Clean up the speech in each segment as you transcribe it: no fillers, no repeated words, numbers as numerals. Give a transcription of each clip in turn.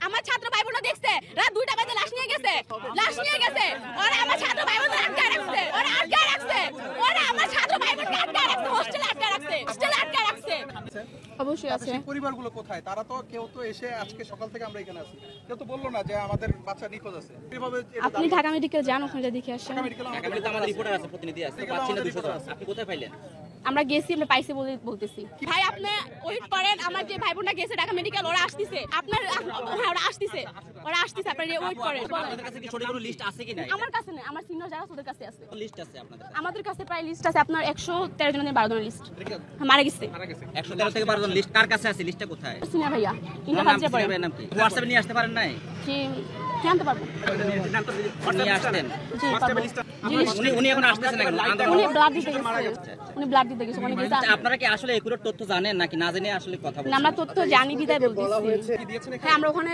আমার ছাত্র ভাই বোনরা দেখছে রাত 2টা বাজে লাশ নিয়ে গেছে ওরা আমার ছাত্র ভাই বোনরা আটকে রাখছে ওরা আমার ছাত্র ভাই বোনকে হোস্টেলে আটকে রাখছে অবশ্যই আছে। পরিবারগুলো কোথায়? তারা তো কেউ তো এসে আজকে সকাল থেকে আমরা এখানে আছি, কেউ তো বললো না যে আমাদের বাচ্চা নিখোঁজ আছে। আপনি ঢাকা মেডিকেল যান, ওখানে দেখে আসেন। ঢাকা মেডিকেল আমাদের রিপোর্টার আছে, প্রতিনিধি আছে, পাচ্ছি না 200 টাকা। আপনি কোথায় পাইলেন? আমরা গেছি, আমরা পাইছি বলতেছি। ভাই আপনি ওয়েট করেন, আমার যে ভাই বোনরা গেছে ঢাকা মেডিকেল, ওরা আসতেছে। ওরা আসতেছে আপনি ওয়েট করেন। আপনাদের কাছে কি সঠিক কোনো লিস্ট আছে কি নাই? আমার কাছে নেই, আমার সিনিয়র যারা ওদের কাছে আছে। লিস্ট আছে আপনাদের? আমাদের কাছে প্রায় লিস্ট আছে আপনার 113 জনের 12 জনের লিস্ট মারা গেছে। 113 থেকে 12 জন লিস্ট কার কাছে আছে? লিস্টটা কোথায়? সিনিয়র ভাইয়া ইন্টারফাসে পড়ে। নাম কি? হোয়াটসঅ্যাপে নিয়ে আসতে পারেন নাই? জি জানতে পারবো। নিয়ে আসতেন? জি উনি এখন আসতেছেন না কেন? উনি ব্লাড দিতে গেছে মানে গেছে। আপনারা কি আসলে একুরেট তথ্য জানেন নাকি না জেনে আসলে কথা বলছেন? আমরা তথ্য জানি বিদায় বলতেছি। হ্যাঁ আমরা ওখানে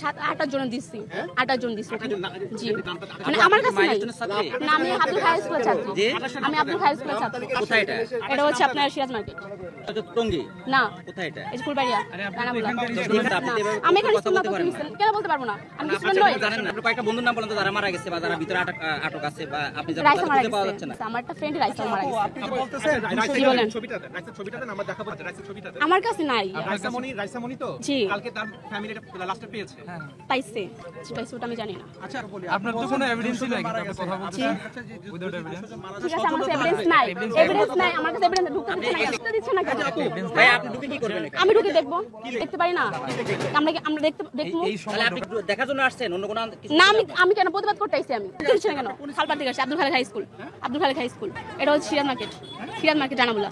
7-8 জন দিচ্ছি, 8 জন দিচ্ছি। জি মানে আমার কাছে নাই না, আমি আব্দুল হাই স্কুলের ছাত্রী। আমি আব্দুল হাই স্কুলের ছাত্রী। কোথায় এটা? এটা হচ্ছে আপনার সিরাজ মার্কেট। এটা টঙ্গী না, কোথায় এটা? এই ফুলবাড়িয়া রানাবুলা। আপনি আমি এখানে স্কুল না কেন বলতে পারবো না, আমি স্টুডেন্ট নই। জানেন না? আপনি কয়েকটা বন্ধুর নাম বলেন তো যারা মারা গেছে বা যারা ভিতরে আটক আছে বা আপনি যারা রাইসা মারা খুঁজে পাওয়া যাচ্ছে না। গেছে, আমার একটা ফ্রেন্ড রাইসা মারা গেছে। আপনি কি বলতেছেন জি বলেন। ছবিটাতে নাম্বার দেখাবো, ছবিটাতে আমার কাছে নাই। রাইসামণি তো জি কালকে তার ফ্যামিলিটা লাস্টে পেয়েছে। পাইছে, পাইছে ওটা আমি জানি না। আচ্ছা বলি, আপনার তো কোনো এভিডেন্সই নাই, কথা জি বলছেন ঠিক আছে, আমার কাছে এভিডেন্স নাই, আমার কাছে এভিডেন্স ঢুকতে দিচ্ছে না কেন? ভাই আপনি ঢুকে কি করবেন? আমি ঢুকে দেখবো, দেখতে পারি না? আমরা দেখবো তাহলে আপনি একটু দেখার জন্য আসছেন, অন্য কোনো কিছু না। আমি কেন প্রতিবাদ করতে আইছি? আমি করছি না কেন? খালপাড় থেকে আসছি, আব্দুল খালেক হাই স্কুল। এটা হচ্ছে সিরাজ মার্কেট রানাবুলা।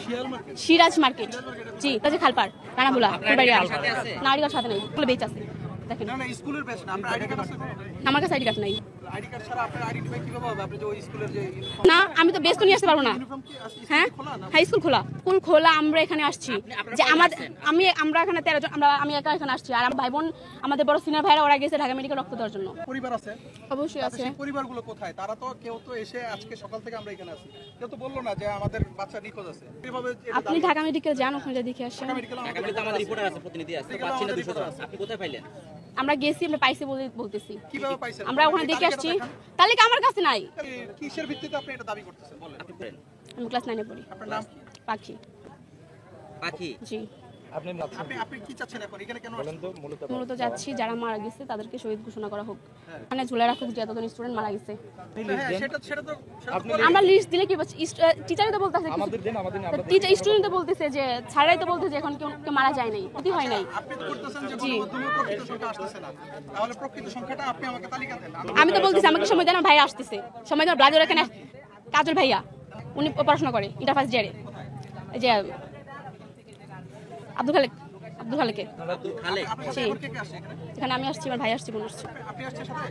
সিরাজ মার্কেট জি, এটা হচ্ছে খালপাড় রানাবুলা ফুলবাড়িয়া। নারীর সাথে নাই, ফুলে বেচ আছে দেখেন। না না স্কুলের বেশ না, আপনার আইডি কার্ড আছে? আমার কাছে আইডি কার্ড নাই। আইডি কার্ড ছাড়া আপনার আইডি ভাই কিভাবে হবে? আপনি যে ওই স্কুলের যে না, আমি তো বেস্ট নিয়ে আসতে পারবো না। ইউনিফর্ম কি আছে? হ্যাঁ হাই স্কুল খোলা, আমরা এখানে আসছি যে আমরা এখানে 13 জন, আমি একা এখানে আসছি। আর আমার ভাই বোন, আমাদের বড় সিনিয়র ভাইরা ওরা গেছে ঢাকা মেডিকেল রক্ত দেওয়ার জন্য। পরিবার আছে? অবশ্যই আছে। সেই পরিবারগুলো কোথায়? তারা তো কেউ তো এসে আজকে সকাল থেকে আমরা এখানে আছি, কেউ তো বললো না যে আমাদের বাচ্চা নিখোঁজ আছে। কিভাবে আপনি ঢাকা মেডিকেল যান, ওখানে দেখে আসেন। ঢাকা মেডিকেল আমাদের রিপোর্টার আছে, প্রতিনিধি আছে, পাচ্ছি না 200 টাকা। আপনি কোথায় পাইলেন? আমরা গেছি, আমরা পাইছি বলতেছি। কিভাবে পাইছেন? আমরা ওখানে দেখে আসছি, তালিকা আমার কাছে নাই। কিসের ভিত্তিতে আপনি এটা দাবি করতেছেন বলেন? আপনি করেন আমি ক্লাস 9 এ পড়ি। আপনার নাম কি? পাখি। জি আপনি কি চাচ্ছেন এখন এখানে কেন আসছেন? মূলত যাচ্ছি যারা মারা গেছে তাদেরকে শহীদ ঘোষণা করা হোক, মানে ঝুলে রাখুক যে এতজন স্টুডেন্ট মারা গেছে। হ্যাঁ সেটা তো আমরা লিস্ট দিলে কি টিচারই তো বলতেছে, টিচার স্টুডেন্ট তো বলতেছে যে স্যাররাই তো বলতেছে এখন কেউ মারা যায় নাই, ক্ষতি হয় নাই। আপনি তো করতেছেন যে গণমাধ্যমে প্রকৃত সংখ্যা আসতেছে না, তাহলে প্রকৃত সংখ্যাটা আপনি আমাকে তালিকা দেন। আমি তো বলতেছি আমাকে সময় দেন, ভাই আসতেছে সময় দেন। ব্লাডের এখানে কাজল ভাইয়া, উনি পড়াশোনা করে ইন্টারফাস জেরে, যে আব্দুল খালেক খালেক। এখানে আমি আসছি, আমার ভাই আসছি, বোন আসছে। আপনি আসছেন সাথে?